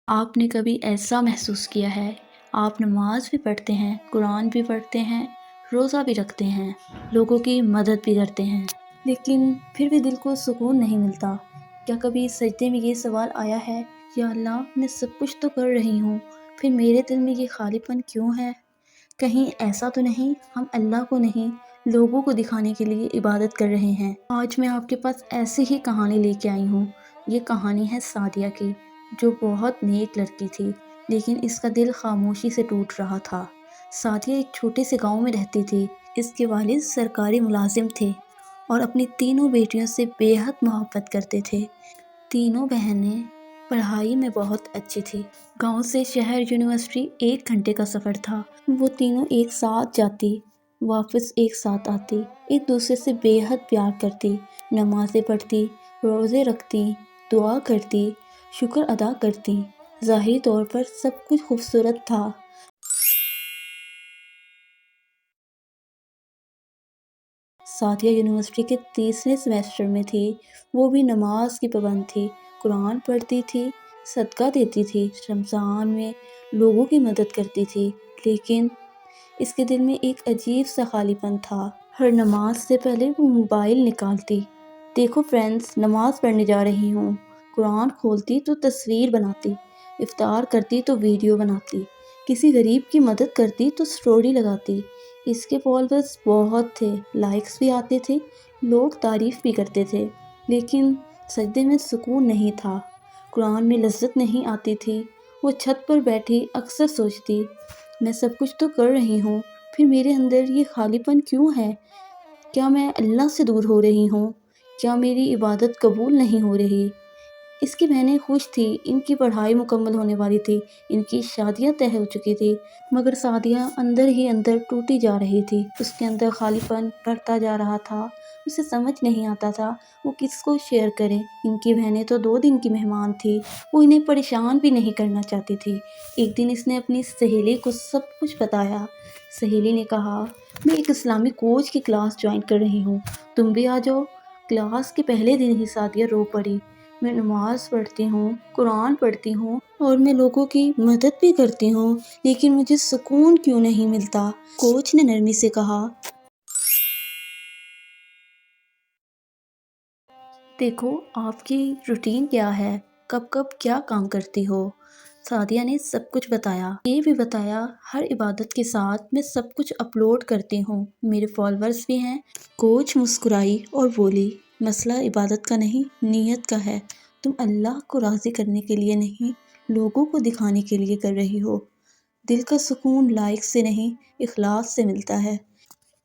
آپ نے کبھی ایسا محسوس کیا ہے آپ نماز بھی پڑھتے ہیں، قرآن بھی پڑھتے ہیں، روزہ بھی رکھتے ہیں، لوگوں کی مدد بھی کرتے ہیں، لیکن پھر بھی دل کو سکون نہیں ملتا؟ کیا کبھی سجدے میں یہ سوال آیا ہے، یا اللہ میں سب کچھ تو کر رہی ہوں، پھر میرے دل میں یہ خالی پن کیوں ہے؟ کہیں ایسا تو نہیں ہم اللہ کو نہیں لوگوں کو دکھانے کے لیے عبادت کر رہے ہیں؟ آج میں آپ کے پاس ایسی ہی کہانی لے کے آئی ہوں۔ یہ کہانی ہے سعدیہ کی، جو بہت نیک لڑکی تھی، لیکن اس کا دل خاموشی سے ٹوٹ رہا تھا۔ سعدیہ ایک چھوٹے سے گاؤں میں رہتی تھی۔ اس کے والد سرکاری ملازم تھے اور اپنی تینوں بیٹیوں سے بے حد محبت کرتے تھے۔ تینوں بہنیں پڑھائی میں بہت اچھی تھی۔ گاؤں سے شہر یونیورسٹی 1 گھنٹے کا سفر تھا۔ وہ تینوں ایک ساتھ جاتی، واپس ایک ساتھ آتی، ایک دوسرے سے بے حد پیار کرتی، نمازیں پڑھتی، روزے رکھتی، دعا کرتی، شکر ادا کرتی۔ ظاہری طور پر سب کچھ خوبصورت تھا۔ سعدیہ یونیورسٹی کے تیسرے سیمسٹر میں تھی۔ وہ بھی نماز کی پابند تھی، قرآن پڑھتی تھی، صدقہ دیتی تھی، رمضان میں لوگوں کی مدد کرتی تھی، لیکن اس کے دل میں ایک عجیب سا خالی پن تھا۔ ہر نماز سے پہلے وہ موبائل نکالتی، دیکھو فرینڈز نماز پڑھنے جا رہی ہوں، قرآن کھولتی تو تصویر بناتی، افطار کرتی تو ویڈیو بناتی، کسی غریب کی مدد کرتی تو سٹوری لگاتی۔ اس کے فالوورز بہت تھے، لائکس بھی آتے تھے، لوگ تعریف بھی کرتے تھے، لیکن سجدے میں سکون نہیں تھا، قرآن میں لذت نہیں آتی تھی۔ وہ چھت پر بیٹھی اکثر سوچتی، میں سب کچھ تو کر رہی ہوں، پھر میرے اندر یہ خالی پن کیوں ہے؟ کیا میں اللہ سے دور ہو رہی ہوں؟ کیا میری عبادت قبول نہیں ہو رہی؟ اس کی بہنیں خوش تھی، ان کی پڑھائی مکمل ہونے والی تھی، ان کی شادیاں طے ہو چکی تھی، مگر سعدیہ اندر ہی اندر ٹوٹی جا رہی تھی۔ اس کے اندر خالی پن بڑھتا جا رہا تھا۔ اسے سمجھ نہیں آتا تھا وہ کس کو شیئر کرے۔ ان کی بہنیں تو 2 دن کی مہمان تھی، وہ انہیں پریشان بھی نہیں کرنا چاہتی تھی۔ ایک دن اس نے اپنی سہیلی کو سب کچھ بتایا۔ سہیلی نے کہا، میں ایک اسلامی کوچ کی کلاس جوائن کر رہی ہوں، تم بھی آ جاؤ۔ کلاس کے پہلے دن ہی سعدیہ رو پڑی، میں نماز پڑھتی ہوں، قرآن پڑھتی ہوں اور میں لوگوں کی مدد بھی کرتی ہوں، لیکن مجھے سکون کیوں نہیں ملتا؟ کوچ نے نرمی سے کہا، دیکھو آپ کی روٹین کیا ہے، کب کب کیا کام کرتی ہو؟ سعدیہ نے سب کچھ بتایا، یہ بھی بتایا ہر عبادت کے ساتھ میں سب کچھ اپلوڈ کرتی ہوں، میرے فالوورز بھی ہیں۔ کوچ مسکرائی اور بولی، مسئلہ عبادت کا نہیں، نیت کا ہے، تم اللہ کو راضی کرنے کے لیے نہیں، لوگوں کو دکھانے کے لیے کر رہی ہو۔ دل کا سکون لائک سے نہیں، اخلاص سے ملتا ہے۔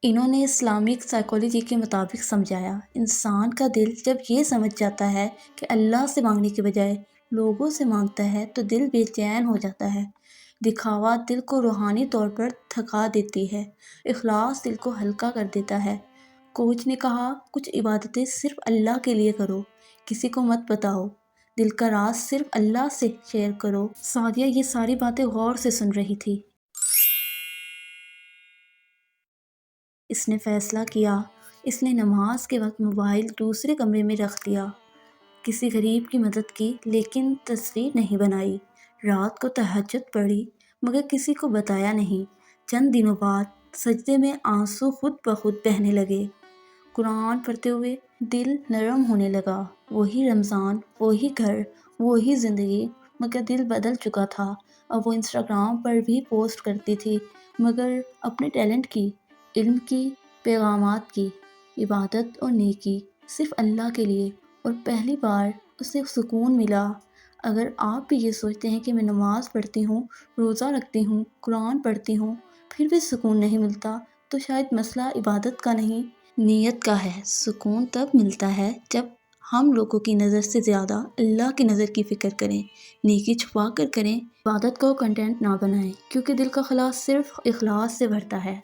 انہوں نے اسلامک سائیکالوجی کے مطابق سمجھایا، انسان کا دل جب یہ سمجھ جاتا ہے کہ اللہ سے مانگنے کے بجائے لوگوں سے مانگتا ہے تو دل بے چین ہو جاتا ہے۔ دکھاوا دل کو روحانی طور پر تھکا دیتی ہے، اخلاص دل کو ہلکا کر دیتا ہے۔ کوچ نے کہا، کچھ عبادتیں صرف اللہ کے لیے کرو، کسی کو مت بتاؤ، دل کا راز صرف اللہ سے شیئر کرو۔ سعدیہ یہ ساری باتیں غور سے سن رہی تھی۔ اس نے فیصلہ کیا، اس نے نماز کے وقت موبائل دوسرے کمرے میں رکھ دیا، کسی غریب کی مدد کی لیکن تصویر نہیں بنائی، رات کو تہجد پڑھی مگر کسی کو بتایا نہیں۔ چند دنوں بعد سجدے میں آنسو خود بخود بہنے لگے، قرآن پڑھتے ہوئے دل نرم ہونے لگا۔ وہی رمضان، وہی گھر، وہی زندگی، مگر دل بدل چکا تھا۔ اب وہ انسٹاگرام پر بھی پوسٹ کرتی تھی، مگر اپنے ٹیلنٹ کی، علم کی، پیغامات کی، عبادت اور نیکی صرف اللہ کے لیے، اور پہلی بار اسے سکون ملا۔ اگر آپ بھی یہ سوچتے ہیں کہ میں نماز پڑھتی ہوں، روزہ رکھتی ہوں، قرآن پڑھتی ہوں، پھر بھی سکون نہیں ملتا، تو شاید مسئلہ عبادت کا نہیں، نیت کا ہے۔ سکون تب ملتا ہے جب ہم لوگوں کی نظر سے زیادہ اللہ کی نظر کی فکر کریں، نیکی چھپا کر کریں، عبادت کو کنٹینٹ نہ بنائیں، کیونکہ دل کا خلا صرف اخلاص سے بھرتا ہے۔